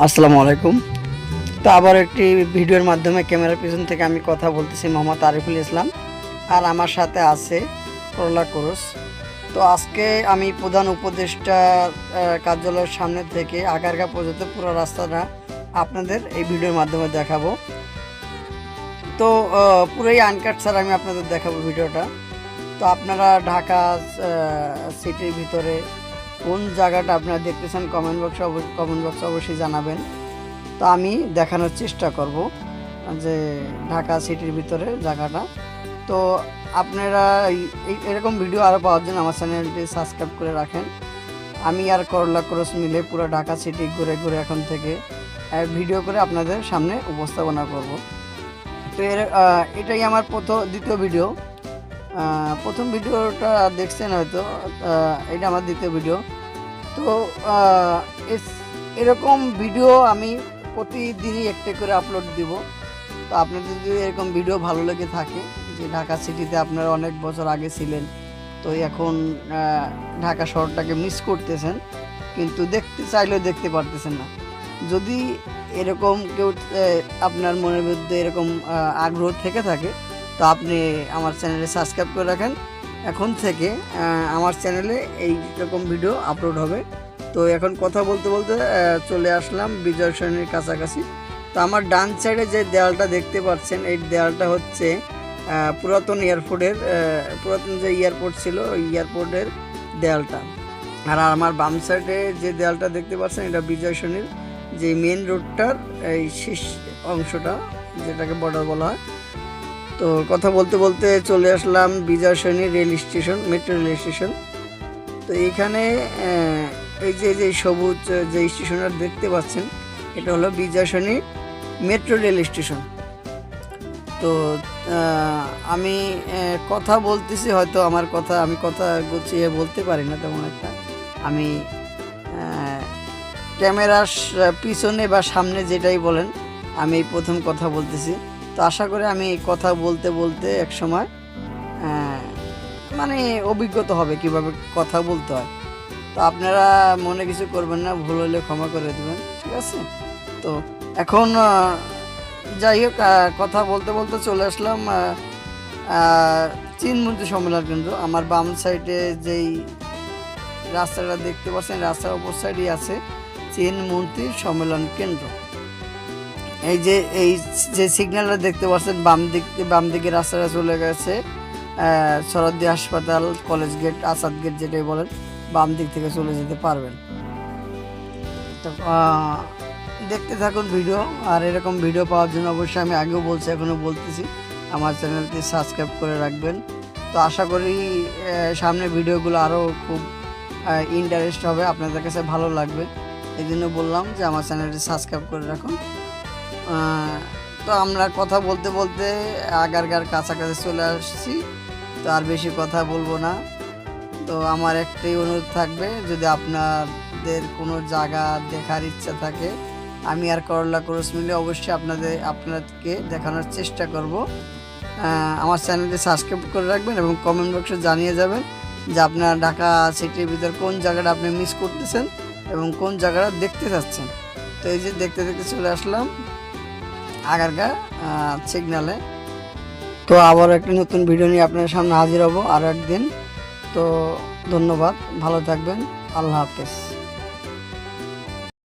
আসসালামু আলাইকুম। তো আবার একটি ভিডিওর মাধ্যমে ক্যামেরার পিছন থেকে আমি কথা বলতেছি, মোহাম্মদ আরিফুল ইসলাম। আর আমার সাথে আছে করলা কোরস। তো আজকে আমি প্রধান উপদেষ্টা কার্যালয়ের সামনে থেকে আগারগা পর্যন্ত পুরো রাস্তাটা আপনাদের এই ভিডিওর মাধ্যমে দেখাবো। তো পুরোই আনকাট ছাড়া আমি আপনাদের দেখাবো ভিডিওটা। তো আপনারা ঢাকা সিটির ভিতরে কোন জায়গাটা আপনারা দেখতেছেন কমেন্ট বক্সে অবশ্যই জানাবেন। তো আমি দেখানোর চেষ্টা করব যে ঢাকা সিটির ভিতরে জায়গাটা। তো আপনারা এরকম ভিডিও আরও পাওয়ার জন্য আমার চ্যানেলটি সাবস্ক্রাইব করে রাখেন। আমি আর করলা ক্রস মিলে পুরো ঢাকা সিটি ঘুরে ঘুরে এখন থেকে ভিডিও করে আপনাদের সামনে উপস্থাপনা করব। তো এটাই আমার দ্বিতীয় ভিডিও। প্রথম ভিডিওটা দেখছেন হয়তো, এটা আমার দ্বিতীয় ভিডিও। তো এরকম ভিডিও আমি প্রতিদিনই একটা করে আপলোড দিব। তো আপনাদের যদি এরকম ভিডিও ভালো লেগে থাকে, যে ঢাকা সিটিতে আপনারা অনেক বছর আগে ছিলেন, তো এখন ঢাকা শহরটাকে মিস করতেছেন, কিন্তু দেখতে চাইলেও দেখতে পারতেছেন না। যদি এরকম কেউ আপনার মনের মধ্যে এরকম আগ্রহ থেকে থাকে, তো আপনি আমার চ্যানেলে সাবস্ক্রাইব করে রাখেন। এখন থেকে আমার চ্যানেলে এইরকম ভিডিও আপলোড হবে। তো এখন কথা বলতে বলতে চলে আসলাম বিজয় সরণির কাছাকাছি। তো আমার ডান সাইডে যে দেয়ালটা দেখতে পাচ্ছেন, এই দেয়ালটা হচ্ছে পুরাতন যে এয়ারপোর্ট ছিল, ওই এয়ারপোর্টের দেয়ালটা। আর আমার বাম সাইডে যে দেয়ালটা দেখতে পাচ্ছেন, এটা বিজয় সরণির যে মেন রোডটার এই শেষ অংশটা, যেটাকে বর্ডার বলা হয়। তো কথা বলতে বলতে চলে আসলাম Bijoy Sarani rail station, metro rail station. তো এইখানে এই যে সবুজ যে স্টেশনটা দেখতে পাচ্ছেন, এটা হলো বিজয় সরণি মেট্রো রেল স্টেশন। তো আমি কথা বলতেছি, হয়তো আমার আমি কথা গুছিয়ে বলতে পারি না তেমন একটা। আমি ক্যামেরার পিছনে বা সামনে যেটাই বলেন, আমি প্রথম কথা বলতেছি। তো আশা করি আমি কথা বলতে বলতে এক সময় মানে অভিজ্ঞতা হবে কিভাবে কথা বলতে হয়। তো আপনারা মনে কিছু করবেন না, ভুল হলে ক্ষমা করে দেবেন, ঠিক আছে? তো এখন যাই হোক, কথা বলতে বলতে চলে আসলাম চীন মন্ত্রী সম্মেলন কেন্দ্র। আমার বাম সাইডে যেই রাস্তাটা দেখতে পাচ্ছেন, রাস্তার অপর সাইডেই আছে চীন মন্ত্রী সম্মেলন কেন্দ্র। এই যে সিগন্যালটা দেখতে পাচ্ছেন, বাম দিকে রাস্তাটা চলে গেছে সরদ্দি হাসপাতাল, কলেজ গেট, আসাদ গেট যেটাই বলেন, বাম দিক থেকে চলে যেতে পারবেন। তো দেখতে থাকুন ভিডিও। আর এরকম ভিডিও পাওয়ার জন্য অবশ্যই আমি আগেও বলছি, এখনও বলতেছি, আমার চ্যানেলটি সাবস্ক্রাইব করে রাখবেন। তো আশা করি সামনের ভিডিওগুলো আরও খুব ইন্টারেস্ট হবে, আপনাদের কাছে ভালো লাগবে। এই জন্য বললাম যে আমার চ্যানেলটি সাবস্ক্রাইব করে রাখুন। তো আমরা কথা বলতে বলতে আগারগার কাছাকাছি চলে আসছি। তো আর বেশি কথা বলবো না। তো আমার একটাই অনুরোধ থাকবে, যদি আপনাদের কোনো জায়গা দেখার ইচ্ছা থাকে, আমি আর করলা ক্রস মিলে অবশ্যই আপনাদেরকে দেখানোর চেষ্টা করব। আমার চ্যানেলটি সাবস্ক্রাইব করে রাখবেন এবং কমেন্ট বক্সে জানিয়ে যাবেন যে আপনার ঢাকা সিটির ভিতর কোন জায়গাটা আপনি মিস করতেছেন এবং কোন জায়গাটা দেখতে চাচ্ছেন। তো এই যে দেখতে দেখতে চলে আসলাম আগারগা সিগনালে। তো আবার একটি নতুন ভিডিও নিয়ে আপনার সামনে হাজির হব আরও একদিন। তো ধন্যবাদ, ভালো থাকবেন, আল্লাহ হাফেজ।